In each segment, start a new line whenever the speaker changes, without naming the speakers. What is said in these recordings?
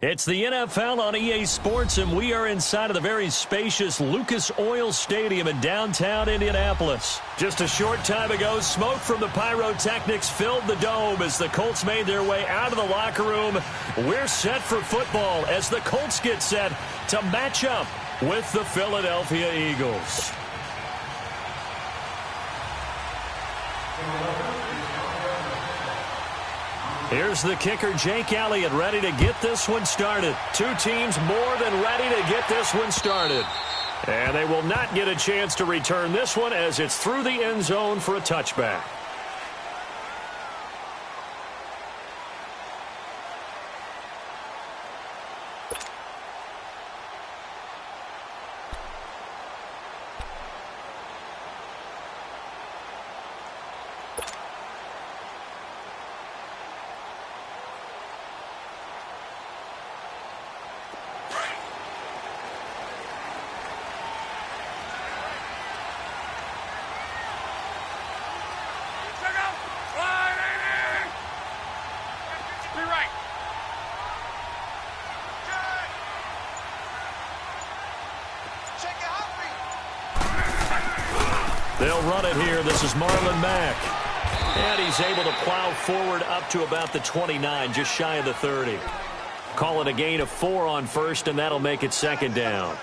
It's the NFL on EA Sports, and we are inside of the very spacious Lucas Oil Stadium in downtown Indianapolis. Just a short time ago, smoke from the pyrotechnics filled the dome as the Colts made their way out of the locker room. We're set for football as the Colts get set to match up with the Philadelphia Eagles. Here's the kicker, Jake Elliott, ready to get this one started. Two teams more than ready to get this one started. And they will not get a chance to return this one as it's through the end zone for a touchback. They'll run it here. This is Marlon Mack. And he's able to plow forward up to about the 29, just shy of the 30. Call it a gain of 4 on first, and that'll make it second down.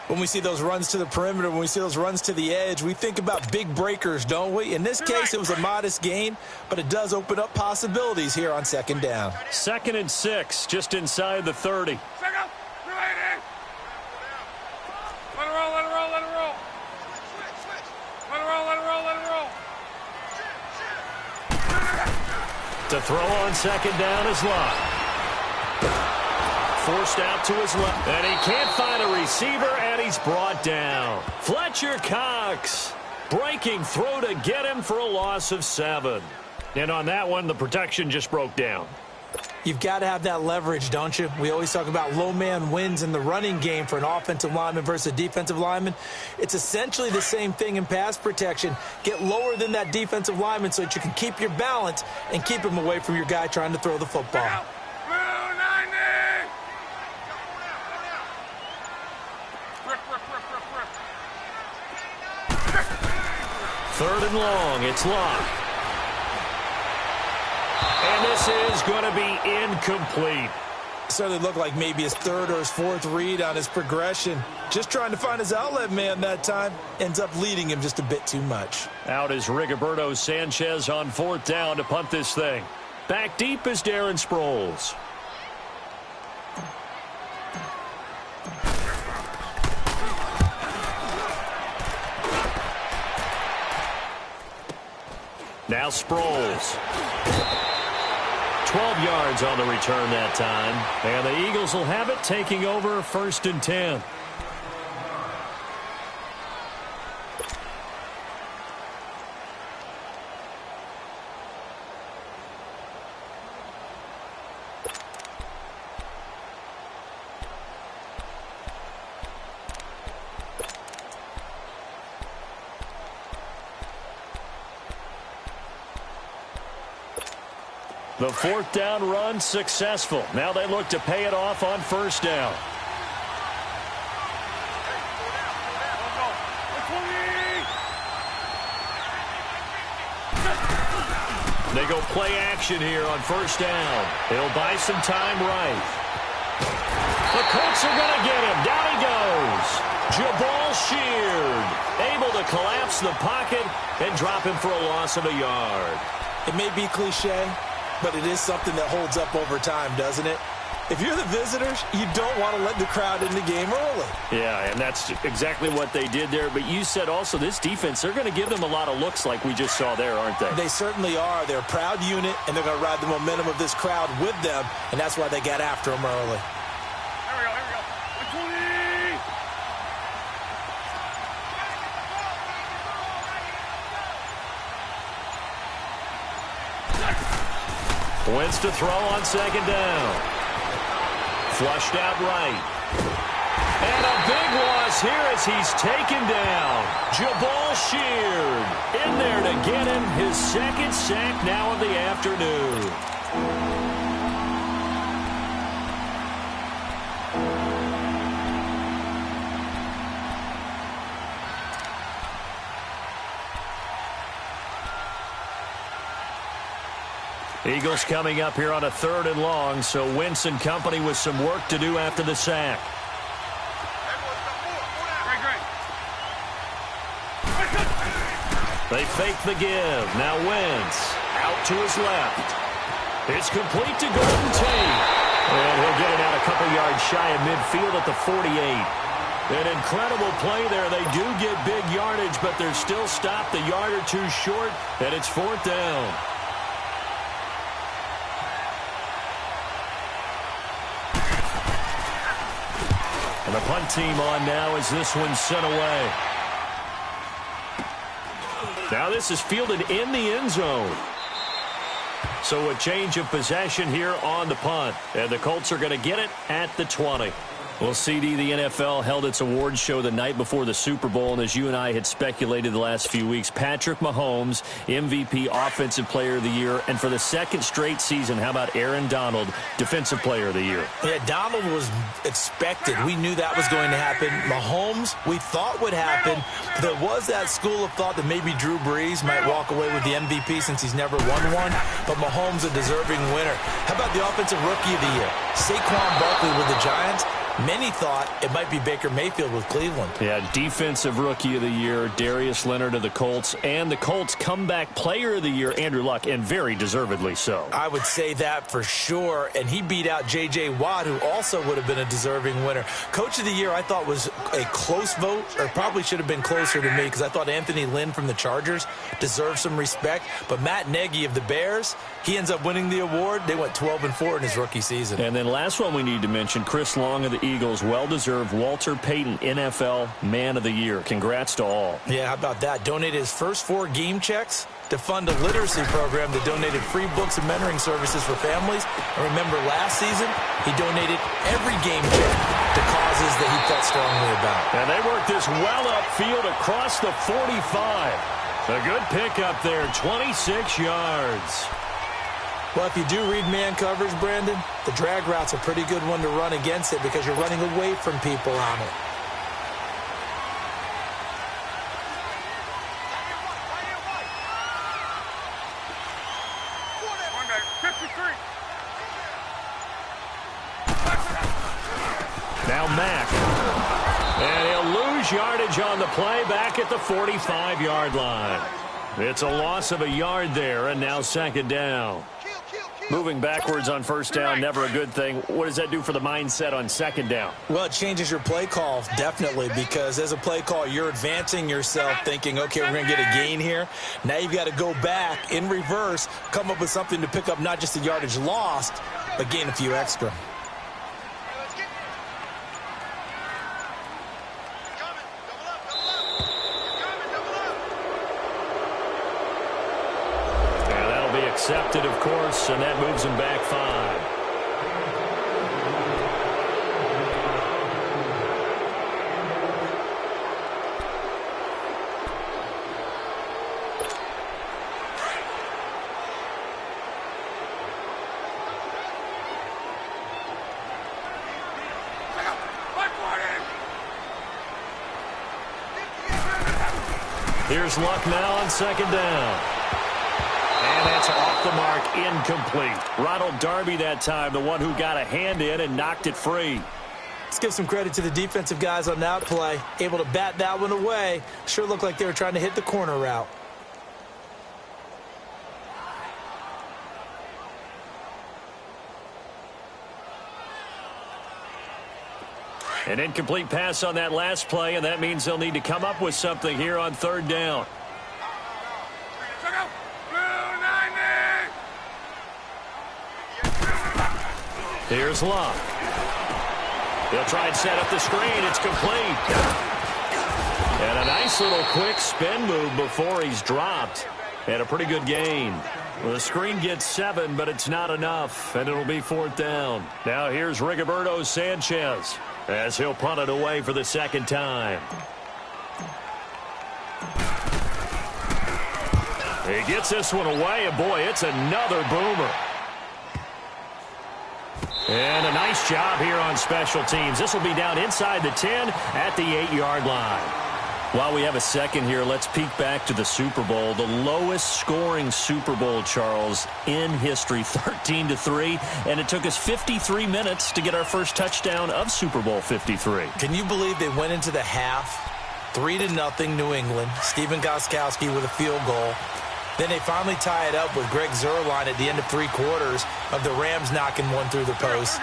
When we see those runs to the perimeter, when we see those runs to the edge, we think about big breakers, don't we? In this case, it was a modest gain, but it does open up possibilities here on second down.
2nd and 6, just inside the 30. To throw on second down is Lott. Forced out to his left. And he can't find a receiver, and he's brought down. Fletcher Cox breaking through to get him for a loss of 7. And on that one, the protection just broke down.
You've got to have that leverage, don't you? We always talk about low man wins in the running game for an offensive lineman versus a defensive lineman. It's essentially the same thing in pass protection. Get lower than that defensive lineman so that you can keep your balance and keep him away from your guy trying to throw the football.
Third and long, it's Lott. And this is going to be incomplete.
Certainly looked like maybe his third or his fourth read on his progression. Just trying to find his outlet man that time. Ends up leading him just a bit too much.
Out is Rigoberto Sanchez on 4th down to punt this thing. Back deep is Darren Sproles. Now Sproles. 12 yards on the return that time. And the Eagles will have it, taking over 1st and 10. The 4th down run successful. Now they look to pay it off on 1st down. They go play action here on 1st down. They'll buy some time right. The Colts are going to get him. Down he goes. Jabal Sheard able to collapse the pocket and drop him for a loss of a yard.
It may be cliche, but it is something that holds up over time, doesn't it? If you're the visitors, you don't want to let the crowd in the game early.
Yeah, and that's exactly what they did there. But you said also this defense, they're going to give them a lot of looks like we just saw there, aren't they?
They certainly are. They're a proud unit, and they're going to ride the momentum of this crowd with them, and that's why they got after them early.
Wentz to throw on 2nd down. Flushed out right. And a big loss here as he's taken down. Jabal Sheard in there to get him his 2nd sack now of the afternoon. Eagles coming up here on a 3rd and long, so Wentz and company with some work to do after the sack. They fake the give. Now Wentz out to his left. It's complete to Golden Tate. And he'll get it out a couple yards shy of midfield at the 48. An incredible play there. They do get big yardage, but they're still stopped a yard or two short, and it's 4th down. And the punt team on now as this one's sent away. Now this is fielded in the end zone. So a change of possession here on the punt. And the Colts are going to get it at the 20. Well, CD, the NFL held its awards show the night before the Super Bowl, and as you and I had speculated the last few weeks, Patrick Mahomes, MVP, Offensive Player of the Year, and for the 2nd straight season, how about Aaron Donald, Defensive Player of the Year? Yeah, Donald was expected. We knew that was going to happen. Mahomes, we thought would happen. There was that school of thought that maybe Drew Brees might walk away with the MVP since he's never won one, but Mahomes a deserving winner. How about the Offensive Rookie of the Year? Saquon Barkley with the Giants. Many thought it might be Baker Mayfield with Cleveland. Yeah, Defensive Rookie of the Year, Darius Leonard of the Colts, and the Colts Comeback Player of the Year, Andrew Luck, and very deservedly so. I would say that for sure, and he beat out J.J. Watt, who also would have been a deserving winner. Coach of the Year, I thought was a close vote, or probably should have been closer to me, because I thought Anthony Lynn from the Chargers deserved some respect, but Matt Nagy of the Bears, he ends up winning the award. They went 12-4 in his rookie season. And then last one we need to mention, Chris Long of the Eagles, well-deserved Walter Payton NFL Man of the Year. Congrats to all. Yeah, how about that? Donated his first 4 game checks to fund a literacy program that donated free books and mentoring services for families. And remember, last season, he donated every game check to causes that he felt strongly about. And they worked this well upfield across the 45. A good pickup there, 26 yards. Well, if you do read man coverage, Brandon, the drag route's a pretty good one to run against it because you're running away from people on it. Now Mack. And he'll lose yardage on the play back at the 45-yard line. It's a loss of a yard there, and now 2nd down. Moving backwards on 1st down, never a good thing. What does that do for the mindset on 2nd down? Well, it changes your play call, definitely, because as a play call, you're advancing yourself thinking, okay, we're going to get a gain here. Now you've got to go back in reverse, come up with something to pick up not just the yardage lost, but gain a few extra. Accepted, of course, and that moves him back 5. Here's Luck now on 2nd down. And that's off the mark, incomplete. Ronald Darby that time, the one who got a hand in and knocked it free. Let's give some credit to the defensive guys on that play. Able to bat that one away. Sure looked like they were trying to hit the corner route. An incomplete pass on that last play, and that means they'll need to come up with something here on 3rd down. Here's Luck. He'll try and set up the screen. It's complete. And a nice little quick spin move before he's dropped. And a pretty good gain. Well, the screen gets 7, but it's not enough, and it'll be 4th down. Now here's Rigoberto Sanchez as he'll punt it away for the 2nd time. He gets this one away, and boy, it's another boomer. And a nice job here on special teams. This will be down inside the 10 at the 8-yard line. While we have a second here, let's peek back to the Super Bowl. The lowest scoring Super Bowl, Charles, in history, 13-3. And it took us 53 minutes to get our first touchdown of Super Bowl 53.
Can you believe they went into the half, 3-0 New England, Stephen Gostkowski with a field goal. Then they finally tie it up with Greg Zuerlein at the end of 3 quarters of the Rams knocking one through the post.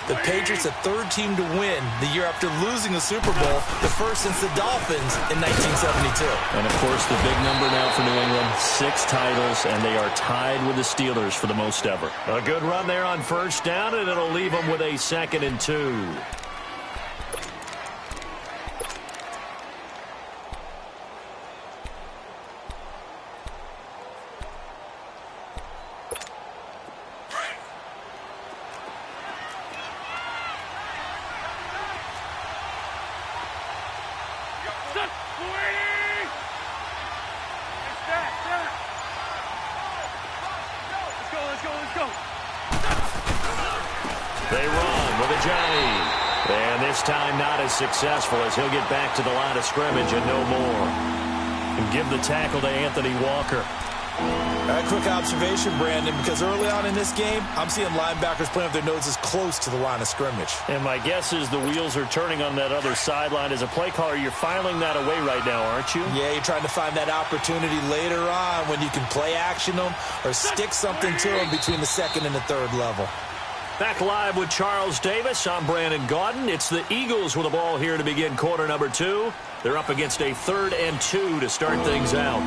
The Patriots, the third team to win the year after losing a Super Bowl, the first since the Dolphins in 1972.
And, of course, the big number now for New England, 6 titles, and they are tied with the Steelers for the most ever. A good run there on first down, and it'll leave them with a 2nd and 2. They run with a Johnny. And this time not as successful as he'll get back to the line of scrimmage and no more. And give the tackle to Anthony Walker.
A quick observation, Brandon, because early on in this game, I'm seeing linebackers playing with their noses close to the line of scrimmage.
And my guess is the wheels are turning on that other sideline. As a play caller, you're filing that away right now, aren't you?
Yeah, you're trying to find that opportunity later on when you can play action them or stick something to them between the 2nd and the 3rd level.
Back live with Charles Davis. I'm Brandon Gaudin. It's the Eagles with the ball here to begin quarter number 2. They're up against a 3rd and 2 to start things out.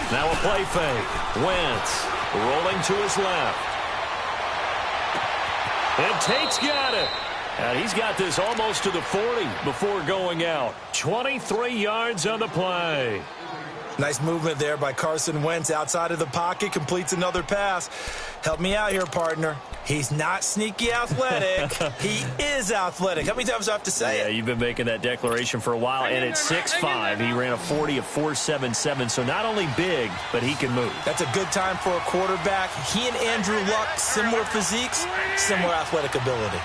Now a play fake. Wentz rolling to his left. And Tate's got it. And he's got this almost to the 40 before going out. 23 yards on the play.
Nice movement there by Carson Wentz outside of the pocket. Completes another pass. Help me out here, partner. He's not sneaky athletic. He is athletic. How many times do I have to say it?
Yeah, you've been making that declaration for a while. And at 6'5", he ran a 40 of 4.77. So not only big, but he can move.
That's a good time for a quarterback. He and Andrew Luck, similar physiques, similar athletic ability.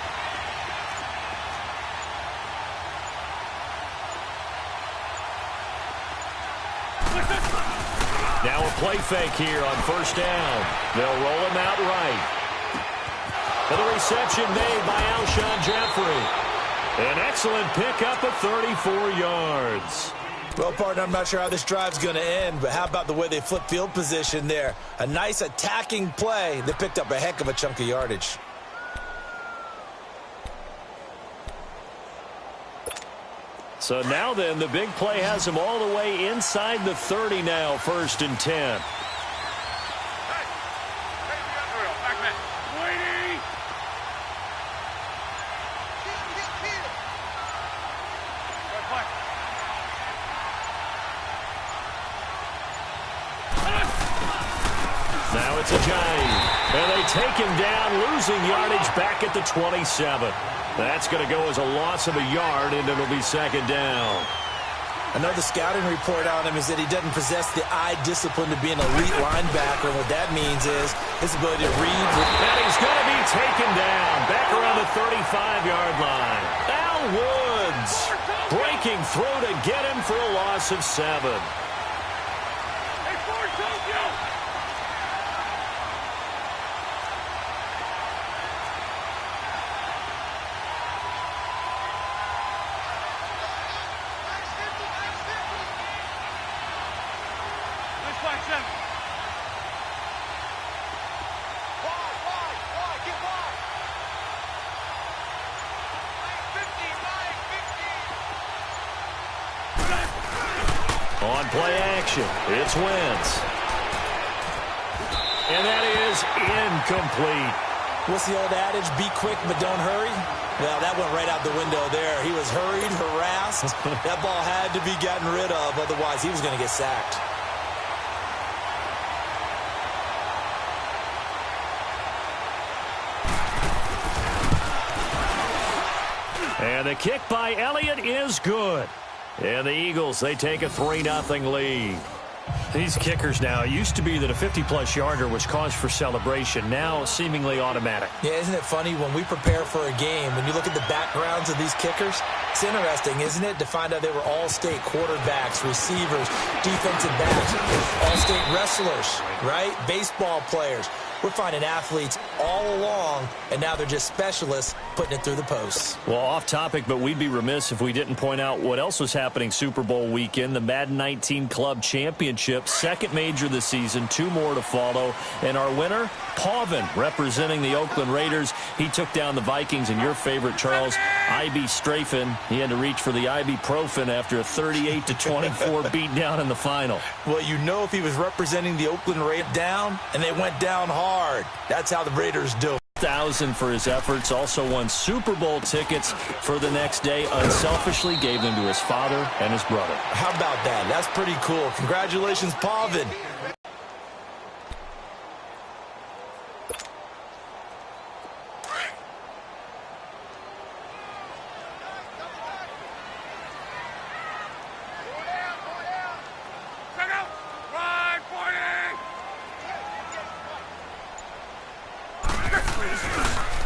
Now a play fake here on first down. They'll roll him out right. And the reception made by Alshon Jeffrey. An excellent pickup of 34 yards.
Well, partner, I'm not sure how this drive's going to end, but how about the way they flip field position there? A nice attacking play that picked up a heck of a chunk of yardage.
So now then, the big play has him all the way inside the 30 now, 1st and 10. Now it's a Johnny. And they take him down, losing yardage back at the 27. That's going to go as a loss of a yard, and it'll be 2nd down.
I know the scouting report on him is that he doesn't possess the eye discipline to be an elite linebacker. And what that means is his ability to read.
And he's going to be taken down back around the 35-yard line. Al Woods breaking through to get him for a loss of 7. On play action, it's Wentz. And that is incomplete.
What's the old adage? Be quick, but don't hurry. Well, that went right out the window there. He was hurried, harassed. That ball had to be gotten rid of. Otherwise, he was going to get sacked.
And the kick by Elliott is good. And the Eagles, they take a 3-0 lead. These kickers now, it used to be that a 50-plus yarder was cause for celebration. Now, seemingly automatic.
Yeah, isn't it funny when we prepare for a game, when you look at the backgrounds of these kickers, it's interesting, isn't it, to find out they were all-state quarterbacks, receivers, defensive backs, all-state wrestlers, right? Baseball players. We're finding athletes all along, and now they're just specialists putting it through the posts.
Well, off topic, but we'd be remiss if we didn't point out what else was happening Super Bowl weekend. The Madden 19 Club Championship, second major this season, 2 more to follow. And our winner, Pauvin, representing the Oakland Raiders. He took down the Vikings, and your favorite, Charles, Ibuprofen. He had to reach for the ibuprofen after a 38-24 beatdown in the final.
Well, you know, if he was representing the Oakland Raiders down, and they went down hard. That's how the Raiders do.
$1,000 for his efforts. Also won Super Bowl tickets for the next day. Unselfishly gave them to his father and his brother.
How about that? That's pretty cool. Congratulations, Pauvin.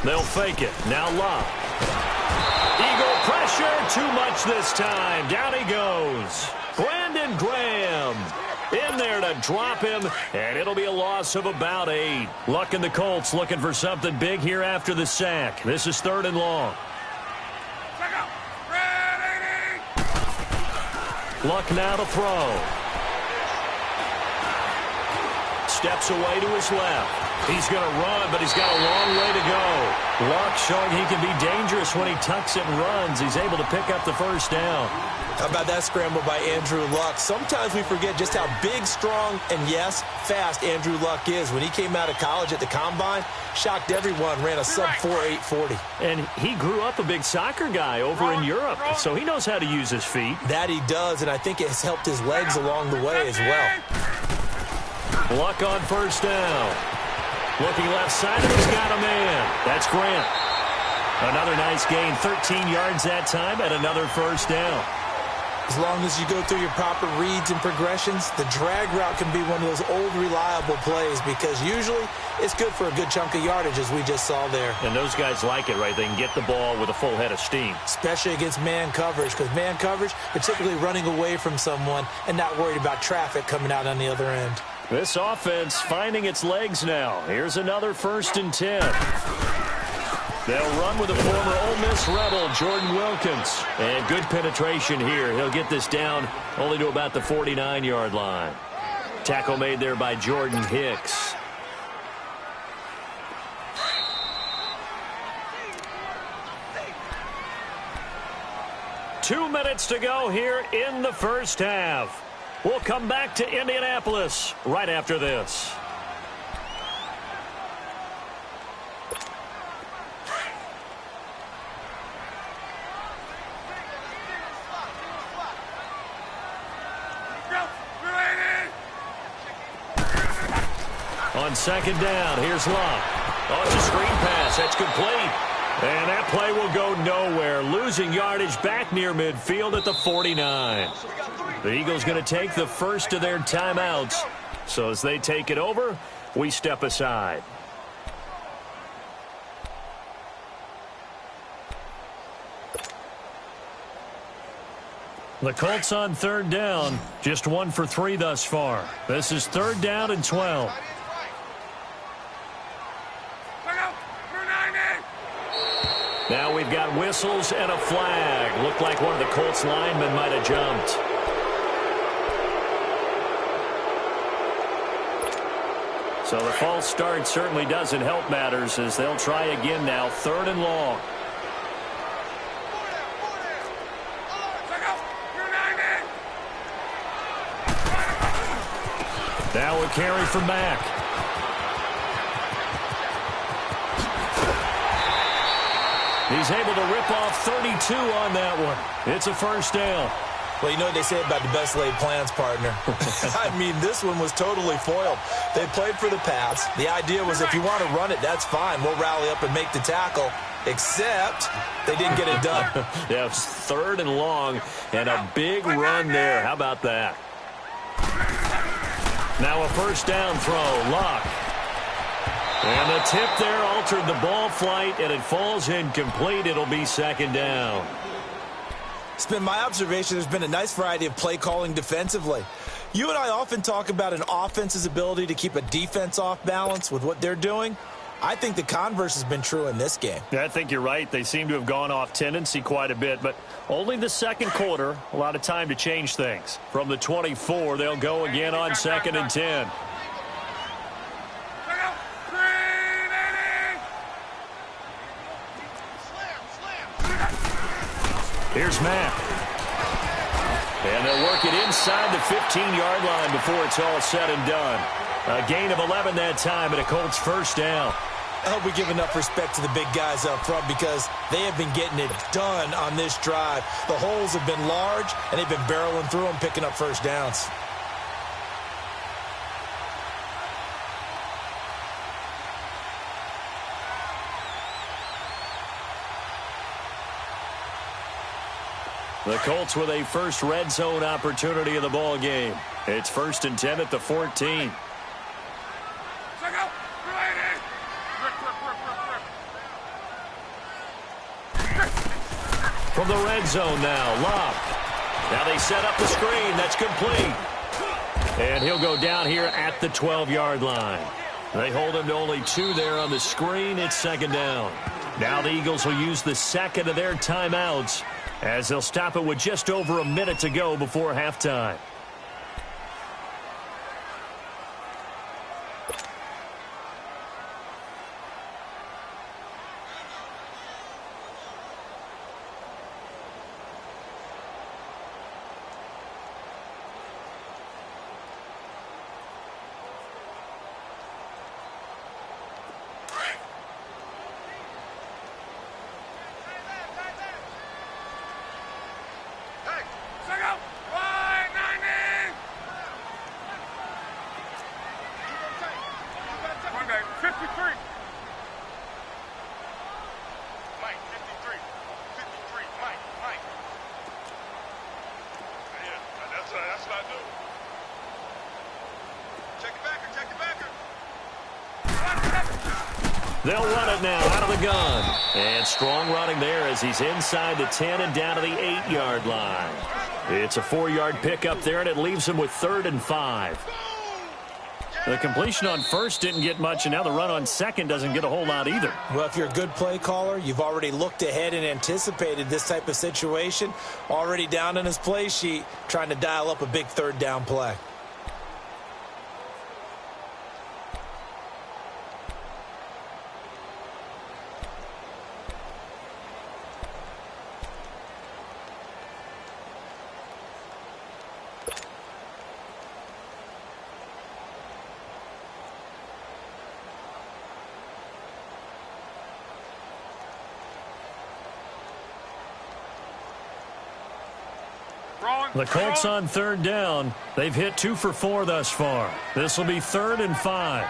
They'll fake it. Now Love. Eagle pressure. Too much this time. Down he goes. Brandon Graham in there to drop him, and it'll be a loss of about 8. Luck and the Colts looking for something big here after the sack. This is 3rd and long. Luck now to throw. Steps away to his left. He's going to run, but he's got a long way to go. Luck showing he can be dangerous when he tucks it and runs. He's able to pick up the first down.
How about that scramble by Andrew Luck? Sometimes we forget just how big, strong, and, yes, fast Andrew Luck is. When he came out of college at the Combine, shocked everyone, ran a sub-4 840.
And he grew up a big soccer guy over in Europe, so he knows how to use his feet.
That he does, and I think it has helped his legs along the way as well.
Luck on first down. Looking left side, and he's got a man. That's Grant. Another nice gain, 13 yards that time, and another first down.
As long as you go through your proper reads and progressions, the drag route can be one of those old reliable plays because usually it's good for a good chunk of yardage, as we just saw there.
And those guys like it, right? They can get the ball with a full head of steam.
Especially against man coverage, because man coverage, particularly running away from someone and not worried about traffic coming out on the other end.
This offense finding its legs now. Here's another 1st and 10. They'll run with the former Ole Miss Rebel, Jordan Wilkins. And good penetration here. He'll get this down only to about the 49-yard line. Tackle made there by Jordan Hicks. Two minutes to go here in the first half. We'll come back to Indianapolis right after this. On second down, here's Luck. Oh, it's a screen pass. That's complete. And that play will go nowhere. Losing yardage back near midfield at the 49. The Eagles going to take the first of their timeouts. So as they take it over, we step aside. The Colts on third down, just 1 for 3 thus far. This is 3rd down and 12. Now we've got whistles and a flag. Looked like one of the Colts linemen might have jumped. So the false start certainly doesn't help matters as they'll try again now, 3rd and long. Now a carry from Mack. He's able to rip off 32 on that one. It's a first down.
Well, you know what they say about the best laid plans, partner. I mean, this one was totally foiled. They played for the pass. The idea was if you want to run it, that's fine. We'll rally up and make the tackle. Except they didn't get it done.
Yeah, it was 3rd and long and a big run there. How about that? Now a first down throw. Locke. And the tip there altered the ball flight, and it falls incomplete. It'll be 2nd down.
It's been my observation there's been a nice variety of play calling defensively. You and I often talk about an offense's ability to keep a defense off balance with what they're doing. I think the converse has been true in this game.
Yeah, I think you're right. They seem to have gone off tendency quite a bit, but only the second quarter, a lot of time to change things. From the 24, they'll go again on 2nd and 10. Here's Mack. And they'll work it inside the 15-yard line before it's all said and done. A gain of 11 that time, and a Colts first down.
I hope we give enough respect to the big guys up front because they have been getting it done on this drive. The holes have been large, and they've been barreling through them, picking up first downs.
The Colts with a first red zone opportunity in the ball game. It's 1st and 10 at the 14. From the red zone now, Locke. Now they set up the screen. That's complete. And he'll go down here at the 12-yard line. They hold him to only 2 there on the screen. It's 2nd down. Now the Eagles will use the second of their timeouts as they'll stop it with just over a minute to go before halftime. They'll run it now out of the gun. And strong running there as he's inside the 10 and down to the 8-yard line. It's a 4-yard pickup there, and it leaves him with 3rd and 5. The completion on first didn't get much, and now the run on second doesn't get a whole lot either.
Well, if you're a good play caller, you've already looked ahead and anticipated this type of situation. Already down in his play sheet, trying to dial up a big 3rd down play.
The Colts on 3rd down. They've hit 2 for 4 thus far. This will be 3rd and 5.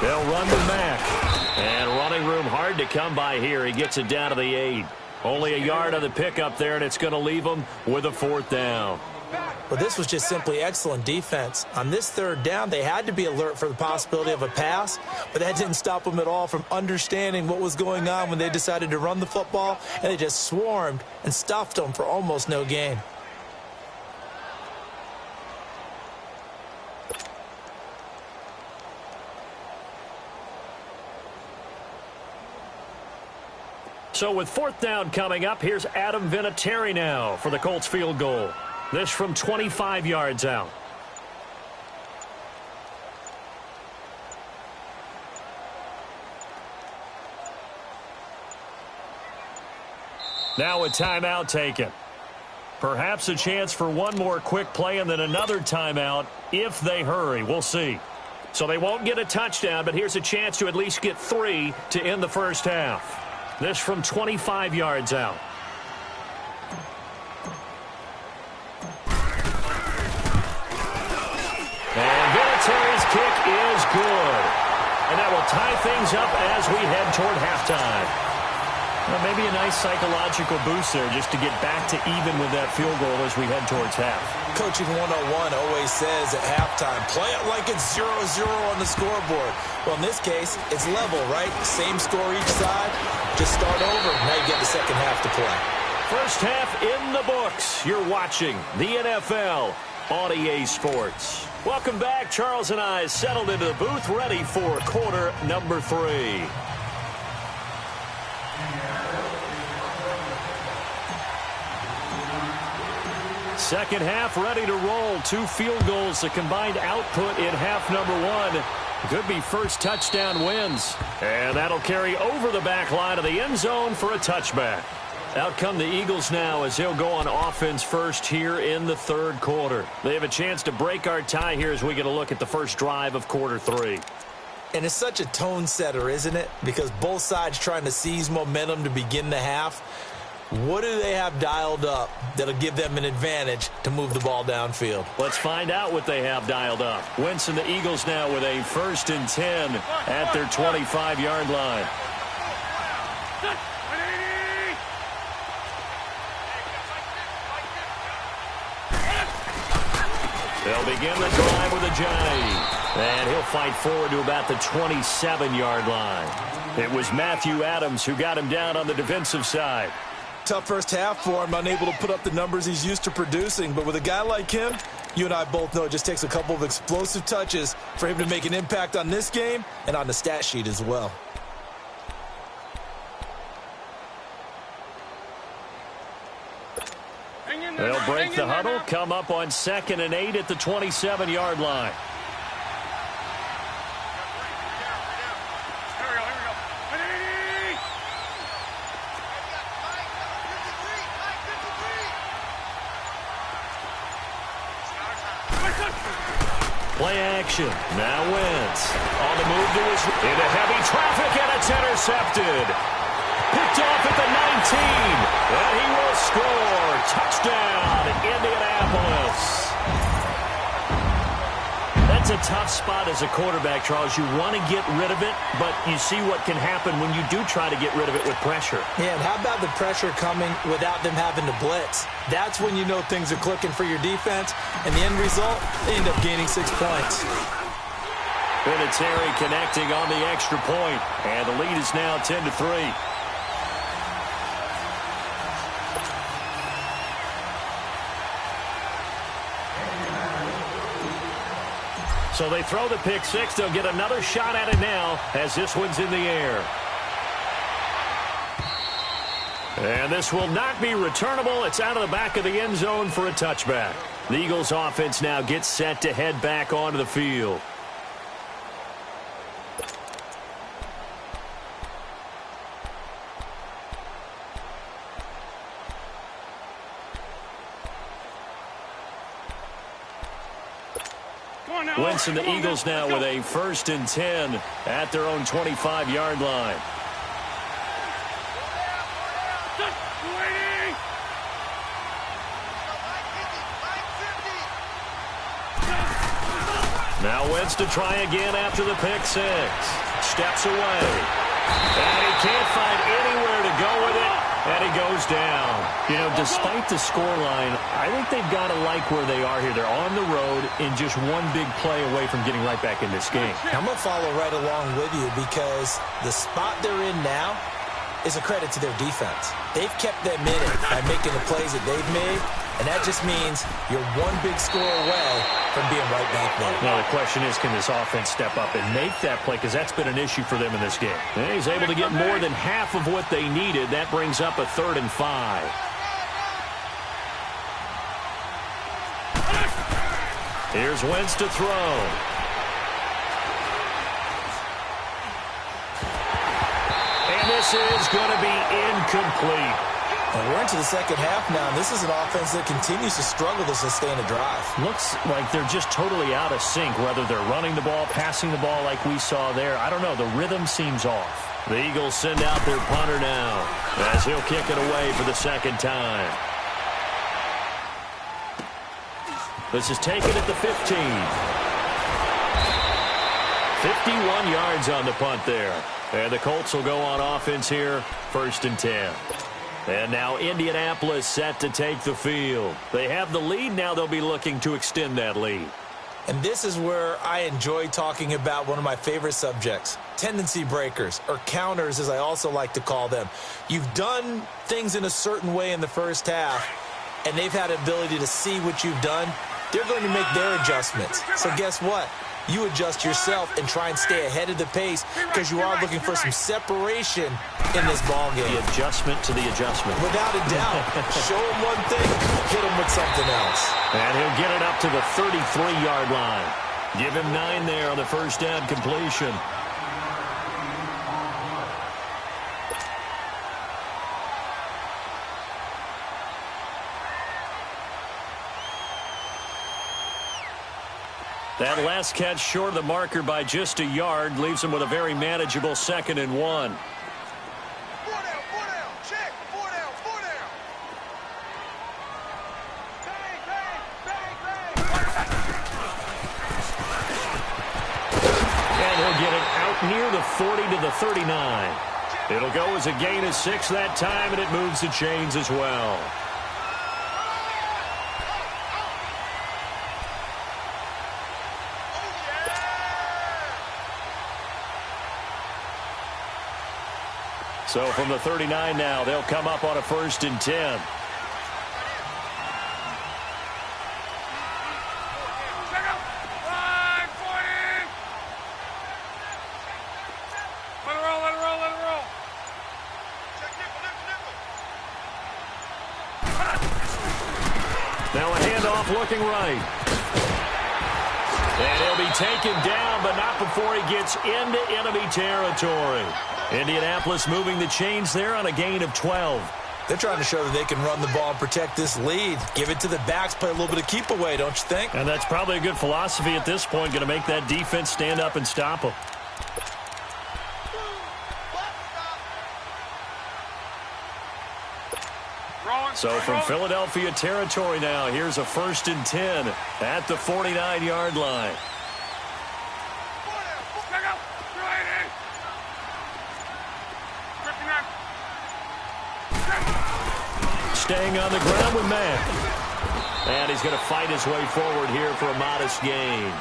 They'll run to Mack. And running room hard to come by here. He gets it down to the 8. Only a yard on the pickup there, and it's going to leave him with a 4th down.
Well, this was just simply excellent defense. On this 3rd down, they had to be alert for the possibility of a pass, but that didn't stop them at all from understanding what was going on when they decided to run the football, and they just swarmed and stuffed them for almost no gain.
So with fourth down coming up, here's Adam Vinatieri now for the Colts field goal. This from 25 yards out. Now a timeout taken. Perhaps a chance for one more quick play and then another timeout if they hurry. We'll see. So they won't get a touchdown, but here's a chance to at least get 3 to end the first half. This from 25 yards out. And Vinatieri's kick is good. And that will tie things up as we head toward halftime. Well, maybe a nice psychological boost there just to get back to even with that field goal as we head towards half.
Coaching 101 always says at halftime, play it like it's 0-0 on the scoreboard. Well, in this case, it's level, right? Same score each side. Just start over. Now you get the second half to play.
First half in the books. You're watching the NFL on EA Sports. Welcome back. Charles and I settled into the booth, ready for quarter number 3. Second half ready to roll. 2 field goals, the combined output in half number 1. Could be first touchdown wins. And that'll carry over the back line of the end zone for a touchback. Out come the Eagles now as they'll go on offense first here in the third quarter. They have a chance to break our tie here as we get a look at the first drive of quarter 3.
And it's such a tone setter, isn't it? Because both sides trying to seize momentum to begin the half. What do they have dialed up that'll give them an advantage to move the ball downfield?
Let's find out what they have dialed up. Wentz and the Eagles now with a 1st and 10 at their 25-yard line. They'll begin the drive with a jive. And he'll fight forward to about the 27-yard line. It was Matthew Adams who got him down on the defensive side.
Tough first half for him, unable to put up the numbers he's used to producing. But with a guy like him, you and I both know it just takes a couple of explosive touches for him to make an impact on this game and on the stat sheet as well.
They'll break the huddle, come up on 2nd and 8 at the 27-yard line. Play action. Now Wentz on the move to his into heavy traffic, and it's intercepted. Picked off at the 19, and he will score. Touchdown, Indianapolis. That's a tough spot as a quarterback, Charles. You want to get rid of it, but you see what can happen when you do try to get rid of it with pressure.
Yeah, and how about the pressure coming without them having to blitz? That's when you know things are clicking for your defense, and the end result, they end up gaining 6 points.
Vinatieri connecting on the extra point, and the lead is now 10-3. So they throw the pick 6. They'll get another shot at it now as this one's in the air. And this will not be returnable. It's out of the back of the end zone for a touchback. The Eagles offense now gets set to head back onto the field. Wentz and the Eagles now with a 1st and 10 at their own 25-yard line. Now Wentz to try again after the pick 6. Steps away. And he can't find anywhere to go with it. And he goes down. You know, despite the scoreline, I think they've got to like where they are here. They're on the road in just one big play away from getting right back in this game.
I'm going to follow right along with you because the spot they're in now is a credit to their defense. They've kept them in it by making the plays that they've made, And that just means you're one big score away from being right back there.
Well, the question is, can this offense step up and make that play? Because that's been an issue for them in this game. And he's able to get more than half of what they needed. That brings up a 3rd and 5. Here's Wentz to throw. And this is going to be incomplete.
And we're into the second half now, and this is an offense that continues to struggle to sustain a drive.
Looks like they're just totally out of sync, whether they're running the ball, passing the ball like we saw there. I don't know. The rhythm seems off. The Eagles send out their punter now as he'll kick it away for the second time. This is taken at the 15. 51 yards on the punt there. And the Colts will go on offense here, 1st and 10. And now Indianapolis set to take the field. They have the lead. Now they'll be looking to extend that lead.
And this is where I enjoy talking about one of my favorite subjects, tendency breakers, or counters as I also like to call them. You've done things in a certain way in the first half, and they've had the ability to see what you've done. They're going to make their adjustments. So guess what? You adjust yourself and try and stay ahead of the pace because you are looking for some separation in this ball game.
The adjustment to the adjustment.
Without a doubt. Show him one thing, hit him with something else.
And he'll get it up to the 33-yard line. Give him 9 there on the first down completion. That last catch short of the marker by just a yard leaves him with a very manageable 2nd and 1.
4 down, check, 4 down.
And he'll get it out near the 40 to the 39. It'll go as a gain of 6 that time, and it moves the chains as well. So from the 39 now, they'll come up on a 1st and 10. Now a handoff looking right. And he'll be taken down, but not before he gets into enemy territory. Indianapolis moving the chains there on a gain of 12.
They're trying to show that they can run the ball and protect this lead. Give it to the backs, play a little bit of keep away, don't you think?
And that's probably a good philosophy at this point, going to make that defense stand up and stop them. So from Philadelphia territory now, here's a 1st and 10 at the 49-yard line. Staying on the ground with Mack. And he's going to fight his way forward here for a modest gain.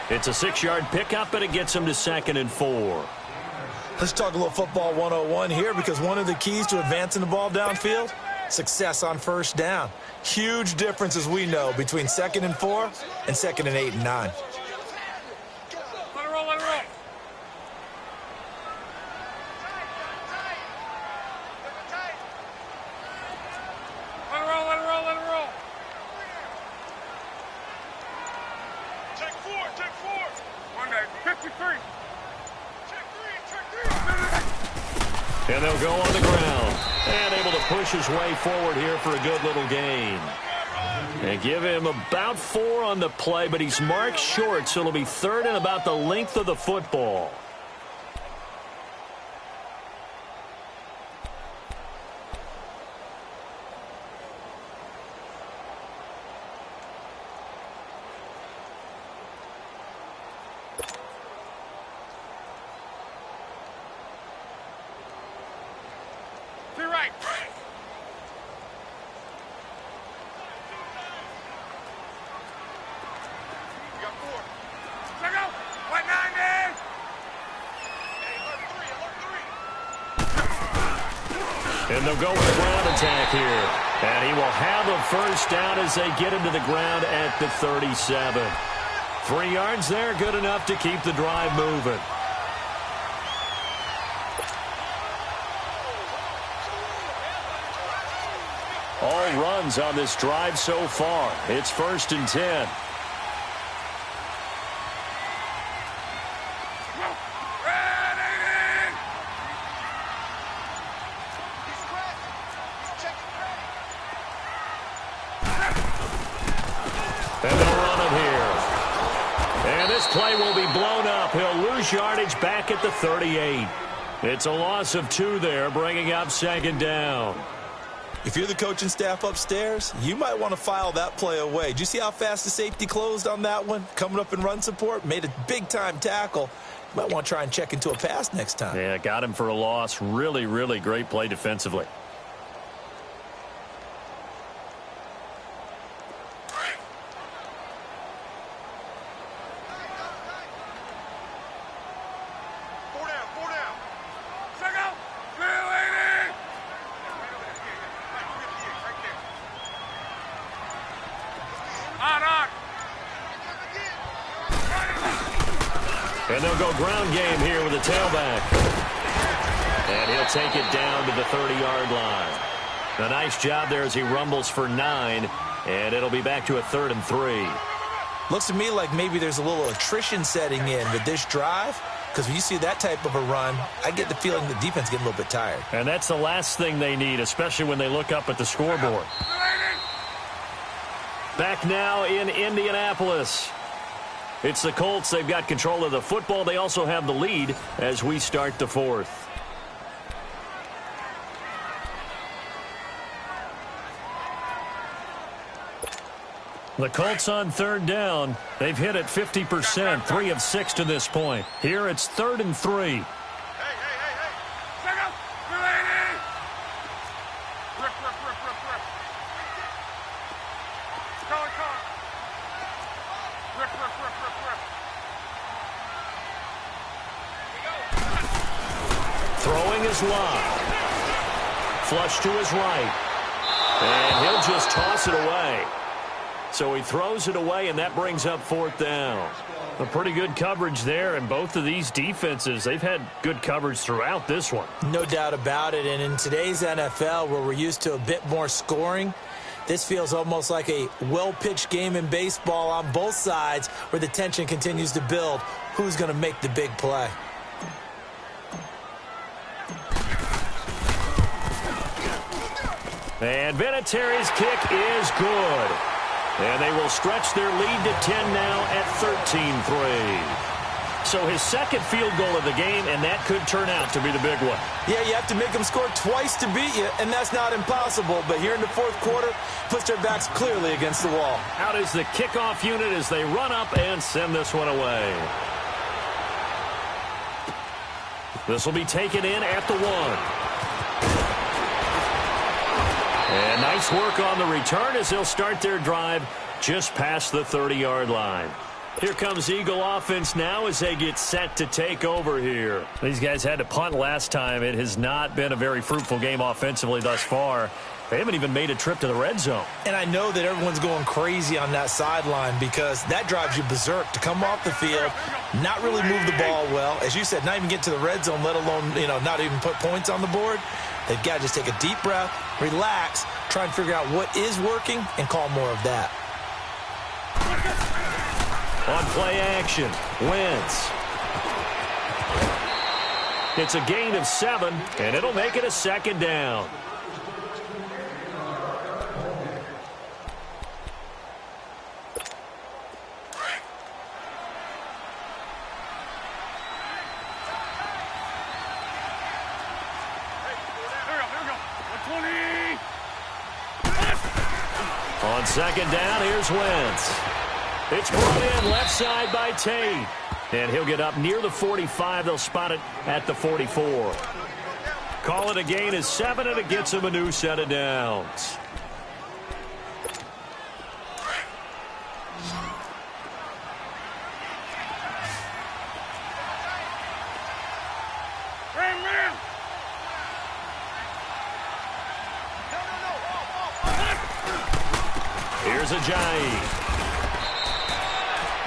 It's a 6-yard pickup, and it gets him to 2nd and 4.
Let's talk a little football 101 here, because one of the keys to advancing the ball downfield, success on 1st down. Huge difference, as we know, between 2nd and 4 and 2nd and 8 and 9.
Let it roll. Check 4. 53.
And they'll go on the ground. And able to push his way forward here for a good little gain. And give him about 4 on the play, but he's marked short, so it'll be 3rd and about the length of the football.
Right. You got 4. Check out. White 90. Hey, alert 3.
And they'll go with a ground attack here. And he will have a first down as they get into the ground at the 37. 3 yards there, good enough to keep the drive moving. All runs on this drive so far. It's 1st and 10. And they'll run it here. And this play will be blown up. He'll lose yardage back at the 38. It's a loss of 2 there, bringing up 2nd down.
If you're the coaching staff upstairs, you might want to file that play away. Did you see how fast the safety closed on that one? Coming up in run support, made a big-time tackle. You might want to try and check into a pass next time.
Yeah, got him for a loss. Really, really great play defensively. And they'll go ground game here with a tailback. And he'll take it down to the 30-yard line. A nice job there as he rumbles for 9. And it'll be back to a 3rd and 3.
Looks to me like maybe there's a little attrition setting in with this drive. Because when you see that type of a run, I get the feeling the defense getting a little bit tired.
And that's the last thing they need, especially when they look up at the scoreboard. Back now in Indianapolis. It's the Colts. They've got control of the football. They also have the lead as we start the 4th. The Colts on 3rd down. They've hit it 50%, 3 of 6 to this point. Here it's 3rd and 3. Throwing his lob. Flush to his right. And he'll just toss it away. So he throws it away, and that brings up 4th down. A pretty good coverage there, and both of these defenses, they've had good coverage throughout this one.
No doubt about it, and in today's NFL, where we're used to a bit more scoring, this feels almost like a well-pitched game in baseball on both sides where the tension continues to build. Who's going to make the big play?
And Vinatieri's kick is good. And they will stretch their lead to 10 now at 13-3. So his 2nd field goal of the game, and that could turn out to be the big one.
Yeah, you have to make them score twice to beat you, and that's not impossible. But here in the 4th quarter, puts their backs clearly against the wall.
Out is the kickoff unit as they run up and send this one away. This will be taken in at the 1. And nice work on the return as they'll start their drive just past the 30-yard line. Here comes Eagle offense now as they get set to take over here. These guys had to punt last time. It has not been a very fruitful game offensively thus far. They haven't even made a trip to the red zone.
And I know that everyone's going crazy on that sideline because that drives you berserk to come off the field, not really move the ball well. As you said, not even get to the red zone, let alone, not even put points on the board. They've got to just take a deep breath, relax, try and figure out what is working, and call more of that.
On play action, Wentz. It's a gain of 7, and it'll make it a 2nd down. On 2nd down, here's Wentz. It's brought in left side by Tate. And he'll get up near the 45. They'll spot it at the 44. Call it a gain of 7, and it gets him a new set of downs. is Ajayi.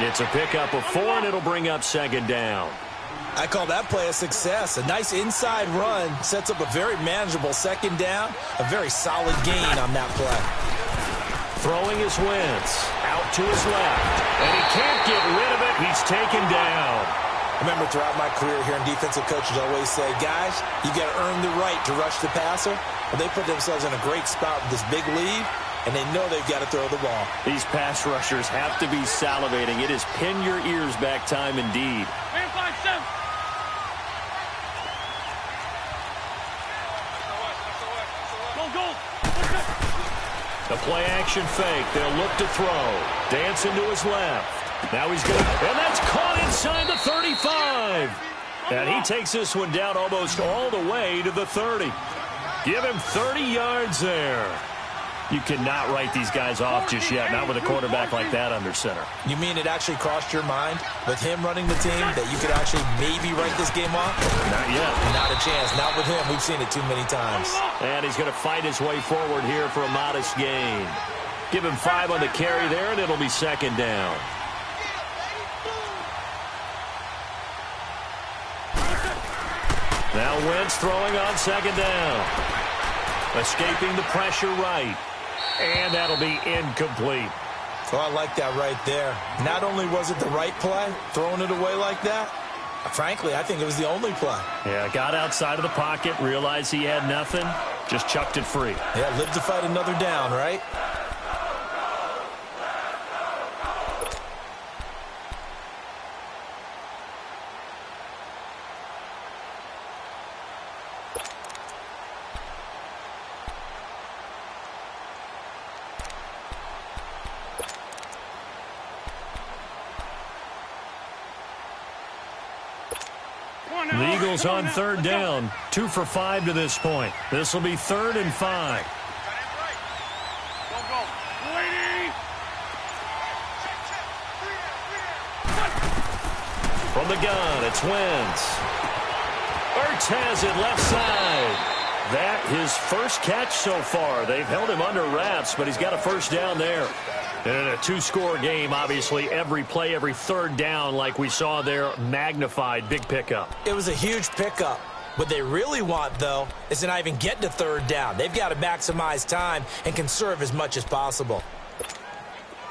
It's a pickup of 4, and it'll bring up second down.
I call that play a success. A nice inside run sets up a very manageable second down. A very solid gain on that play.
Throwing his Wentz out to his left, and he can't get rid of it. He's taken down.
Remember, throughout my career here in defensive coaches always say, guys, you got to earn the right to rush the passer. Well, they put themselves in a great spot with this big lead, and they know they've got to throw the ball.
These pass rushers have to be salivating. It is pin your ears back time indeed.
Man, 5-7.
The play action fake. They'll look to throw. Dancing to his left. Now he's going to, and that's caught inside the 35. And he takes this one down almost all the way to the 30. Give him 30 yards there. You cannot write these guys off just yet, not with a quarterback like that under center.
You mean it actually crossed your mind with him running the team that you could actually maybe write this game off?
Not yet.
Not a chance. Not with him. We've seen it too many times.
And he's going to fight his way forward here for a modest gain. Give him 5 on the carry there, and it'll be second down. Now Wentz throwing on second down. Escaping the pressure right. And that'll be incomplete.
Oh, I like that right there. Not only was it the right play, throwing it away like that, frankly, I think it was the only play.
Yeah, got outside of the pocket, realized he had nothing, just chucked it free.
Yeah, lived to fight another down, right?
The Eagles on third down, 2 for 5 to this point. This will be 3rd and 5. From the gun, it's Wentz. Ertz has it left side. That his first catch so far. They've held him under wraps, but he's got a first down there. And in a 2-score game, obviously, every play, every third down, like we saw there, magnified, big pickup.
It was a huge pickup. What they really want, though, is to not even get to third down. They've got to maximize time and conserve as much as possible.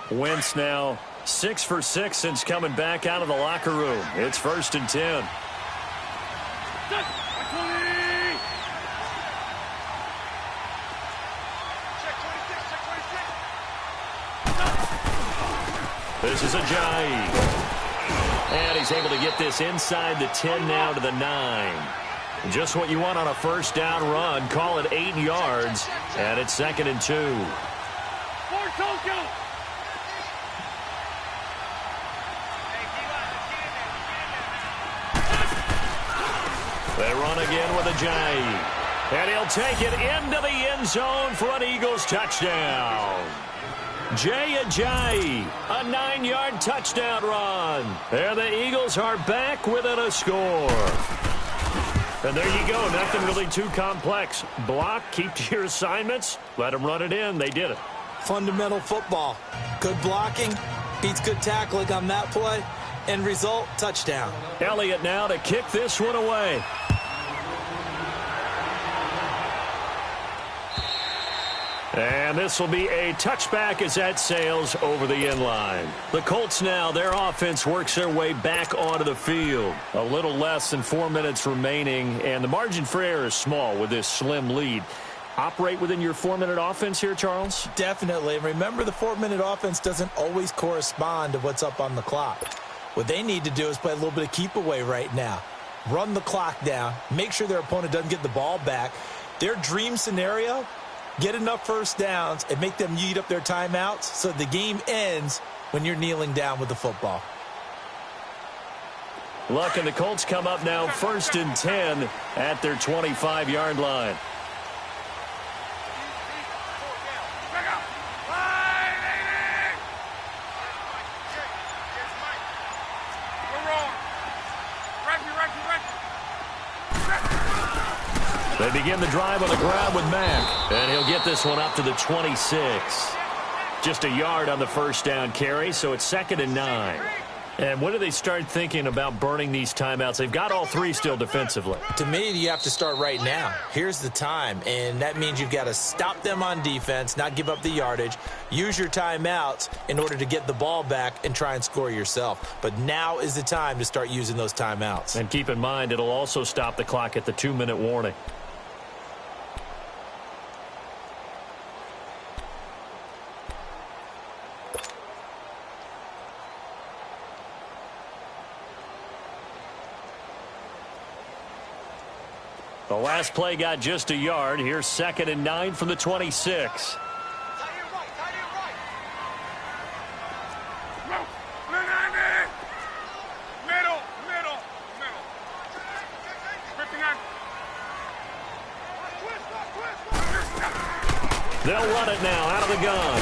Wentz now 6 for 6 since coming back out of the locker room. It's 1st and 10. This is Ajayi. And he's able to get this inside the 10 now to the 9. Just what you want on a first down run. Call it 8 yards. And it's 2nd and 2. They run again with Ajayi. And he'll take it into the end zone for an Eagles touchdown. Jay Ajayi, a 9-yard touchdown run. There the Eagles are back within a score. And there you go. Nothing really too complex. Block, keep to your assignments, let them run it in. They did it.
Fundamental football. Good blocking, beats good tackling on that play. End result, touchdown.
Elliott now to kick this one away. And this will be a touchback as that sails over the end line. The Colts now, their offense works their way back onto the field. A little less than 4 minutes remaining, and the margin for error is small with this slim lead. Operate within your 4-minute offense here, Charles?
Definitely. And remember, the 4-minute offense doesn't always correspond to what's up on the clock. What they need to do is play a little bit of keep away right now. Run the clock down. Make sure their opponent doesn't get the ball back. Their dream scenario, get enough first downs and make them eat up their timeouts so the game ends when you're kneeling down with the football.
Luck and the Colts come up now 1st and 10 at their 25-yard line. They begin the drive on the ground with Mack, and he'll get this one up to the 26. Just a yard on the first down carry, so it's 2nd and 9. And when do they start thinking about burning these timeouts? They've got all 3 still defensively.
To me, you have to start right now. Here's the time, and that means you've got to stop them on defense, not give up the yardage, use your timeouts in order to get the ball back and try and score yourself. But now is the time to start using those timeouts.
And keep in mind, it'll also stop the clock at the 2-minute warning. The last play got just a yard. Here's 2nd and 9 from the 26. They'll run it now out of the gun.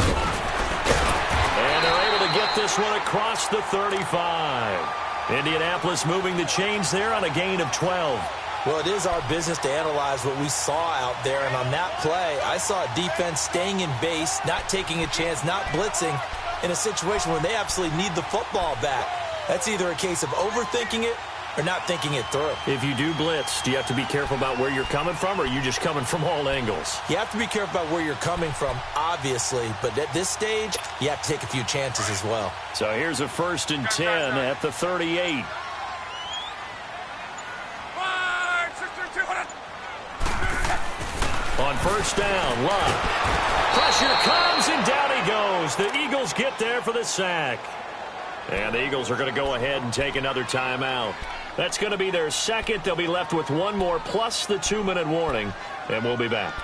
And they're able to get this one across the 35. Indianapolis moving the chains there on a gain of 12.
Well, it is our business to analyze what we saw out there, and on that play, I saw a defense staying in base, not taking a chance, not blitzing in a situation where they absolutely need the football back. That's either a case of overthinking it or not thinking it through.
If you do blitz, do you have to be careful about where you're coming from, or are you just coming from all angles?
You have to be careful about where you're coming from, obviously, but at this stage, you have to take a few chances as well.
So here's a 1st and 10 at the 38. On first down, Love. Pressure comes, and down he goes. The Eagles get there for the sack. And the Eagles are going to go ahead and take another timeout. That's going to be their 2nd. They'll be left with 1 more plus the 2-minute warning, and we'll be back.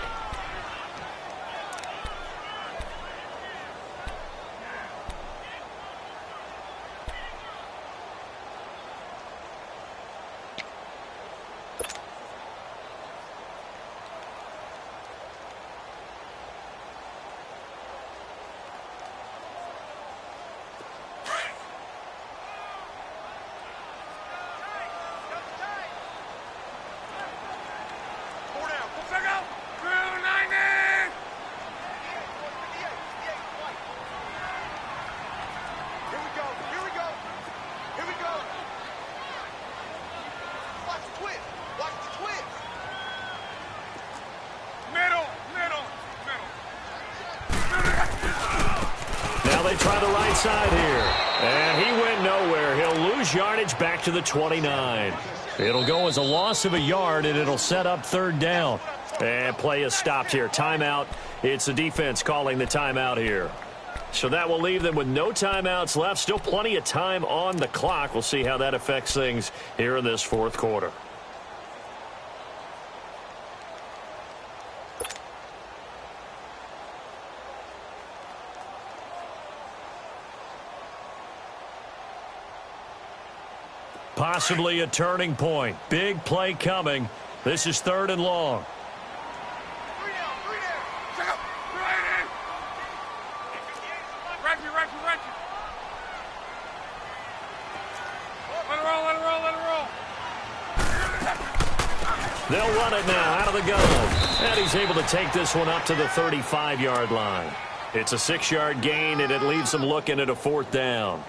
They try the right side here. And he went nowhere. He'll lose yardage back to the 29. It'll go as a loss of a yard, and it'll set up 3rd down. And play is stopped here. Timeout. It's the defense calling the timeout here. So that will leave them with no timeouts left. Still plenty of time on the clock. We'll see how that affects things here in this 4th quarter. Possibly a turning point. Big play coming. This is 3rd and long. They'll run it now out of the gun. And he's able to take this one up to the 35-yard line. It's a 6-yard gain, and it leaves them looking at a 4th down.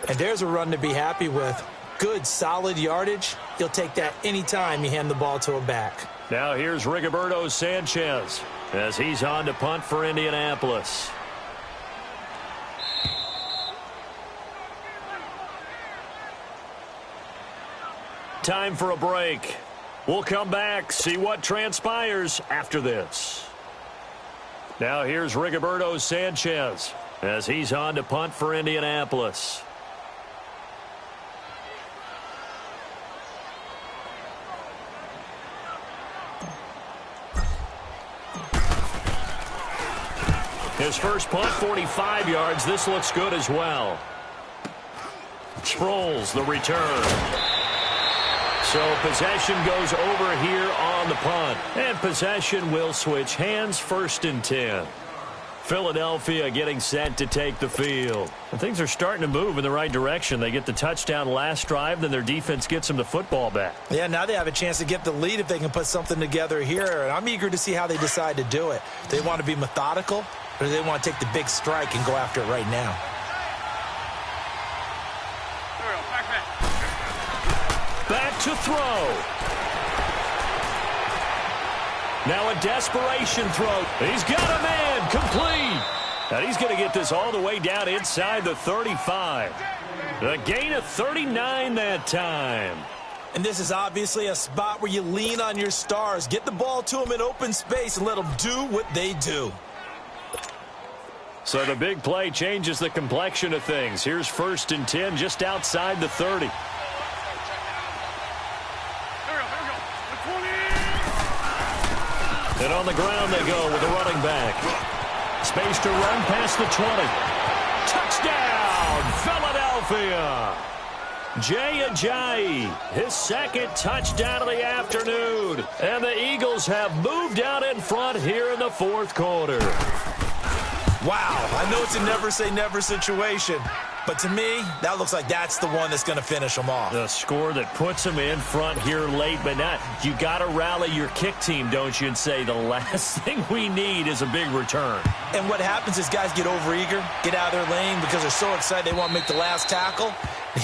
And there's a run to be happy with. Good, solid yardage. You'll take that anytime you hand the ball to a back.
Now here's Rigoberto Sanchez as he's on to punt for Indianapolis. Time for a break. We'll come back, see what transpires after this. Now here's Rigoberto Sanchez as he's on to punt for Indianapolis. His first punt, 45 yards. This looks good as well. Sproles, the return. So possession goes over here on the punt. And possession will switch hands, 1st and 10. Philadelphia getting set to take the field. And things are starting to move in the right direction. They get the touchdown last drive, then their defense gets them the football back.
Yeah, now they have a chance to get the lead if they can put something together here. And I'm eager to see how they decide to do it. They want to be methodical. Or do they want to take the big strike and go after it right now?
Back to throw. Now a desperation throw. He's got a man. Complete. And he's going to get this all the way down inside the 35. A gain of 39 that time.
And this is obviously a spot where you lean on your stars. Get the ball to them in open space and let them do what they do.
So the big play changes the complexion of things. Here's 1st and 10 just outside the 30. And on the ground they go with the running back. Space to run past the 20. Touchdown, Philadelphia. Jay Ajayi, his 2nd touchdown of the afternoon. And the Eagles have moved out in front here in the 4th quarter.
Wow, I know it's a never-say-never situation, but to me, that looks like that's the one that's going to finish them off.
The score that puts them in front here late, but not. You got to rally your kick team, don't you, and say the last thing we need is a big return.
And what happens is guys get overeager, get out of their lane because they're so excited they want to make the last tackle.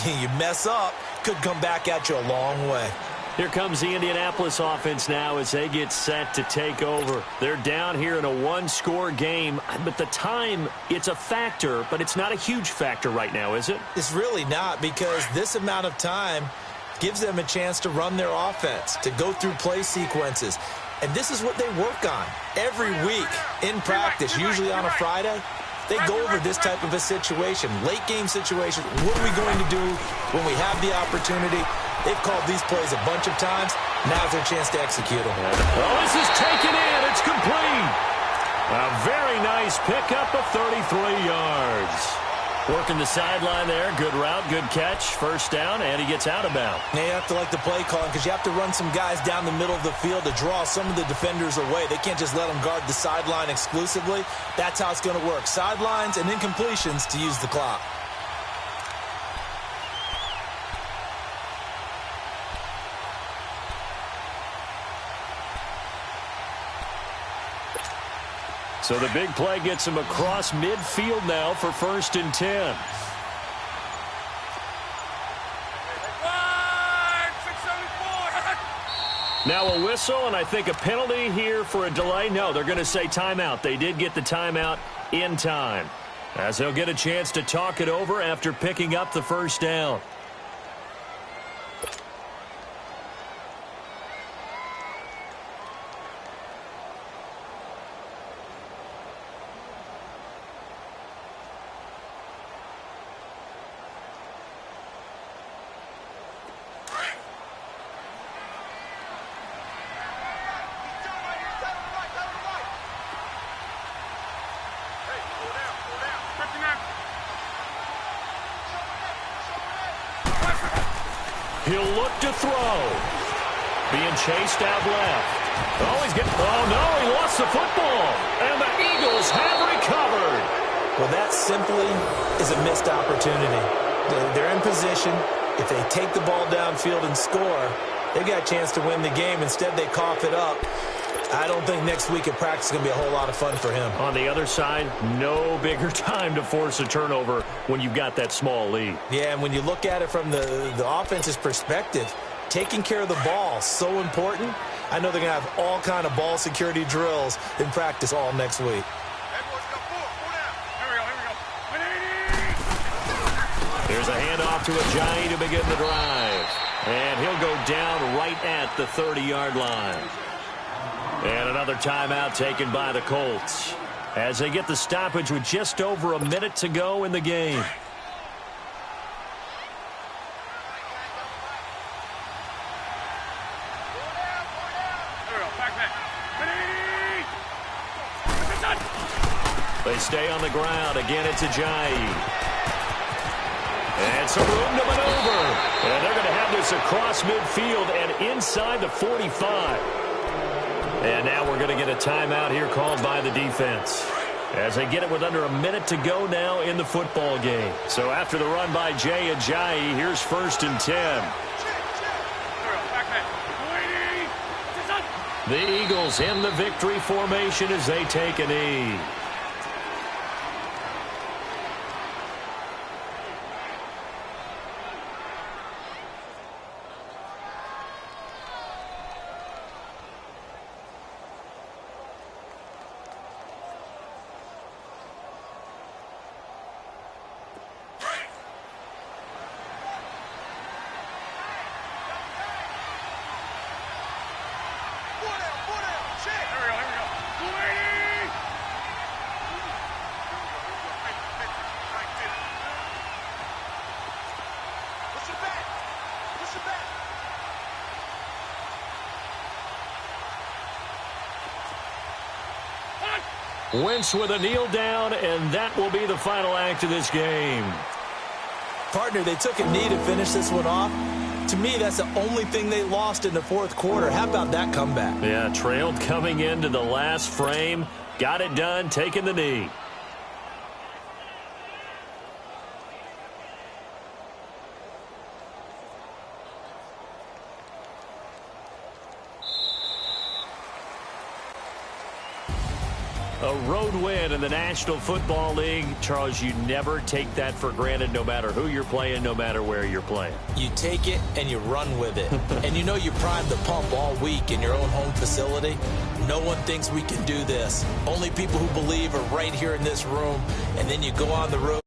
You mess up, could come back at you a long way.
Here comes the Indianapolis offense now as they get set to take over. They're down here in a 1-score game, but the time, it's a factor, but it's not a huge factor right now, is it?
It's really not, because this amount of time gives them a chance to run their offense, to go through play sequences. And this is what they work on every week in practice, usually on a Friday. They go over this type of a situation, late game situation. What are we going to do when we have the opportunity? They've called these plays a bunch of times. Now's their chance to execute them.
Oh, this is taken in. It's complete. A very nice pickup of 33 yards. Working the sideline there. Good route, good catch. 1st down, and he gets out of bounds.
Now you have to like the play calling because you have to run some guys down the middle of the field to draw some of the defenders away. They can't just let them guard the sideline exclusively. That's how it's going to work. Sidelines and incompletions to use the clock.
So the big play gets him across midfield now for 1st and 10. Now a whistle, and I think a penalty here for a delay. No, they're going to say timeout. They did get the timeout in time, as they'll get a chance to talk it over after picking up the 1st down. He'll look to throw. Being chased out left. Oh, no, he lost the football. And the Eagles have recovered.
Well, that simply is a missed opportunity. They're in position. If they take the ball downfield and score, they've got a chance to win the game. Instead, they cough it up. I don't think next week at practice is going to be a whole lot of fun for him.
On the other side, no bigger time to force a turnover when you've got that small lead.
Yeah, and when you look at it from the offense's perspective, taking care of the ball is so important. I know they're going to have all kind of ball security drills in practice all next week.
There's a handoff to Ajayi to begin the drive. And he'll go down right at the 30-yard line. And another timeout taken by the Colts as they get the stoppage with just over a minute to go in the game. They stay on the ground. Again, it's Ajayi. And some room to maneuver. And they're going to have this across midfield and inside the 45. And now we're going to get a timeout here called by the defense as they get it with under a minute to go now in the football game. So after the run by Jay Ajayi, here's 1st and 10. The Eagles in the victory formation as they take a knee. Wentz with a kneel down, and that will be the final act of this game.
Partner, they took a knee to finish this one off. To me, that's the only thing they lost in the fourth quarter. How about that comeback?
Yeah, trailed coming into the last frame. Got it done, taking the knee. A road win in the National Football League. Charles, you never take that for granted no matter who you're playing, no matter where you're playing.
You take it and you run with it. And you know you primed the pump all week in your own home facility. No one thinks we can do this. Only people who believe are right here in this room. And then you go on the road.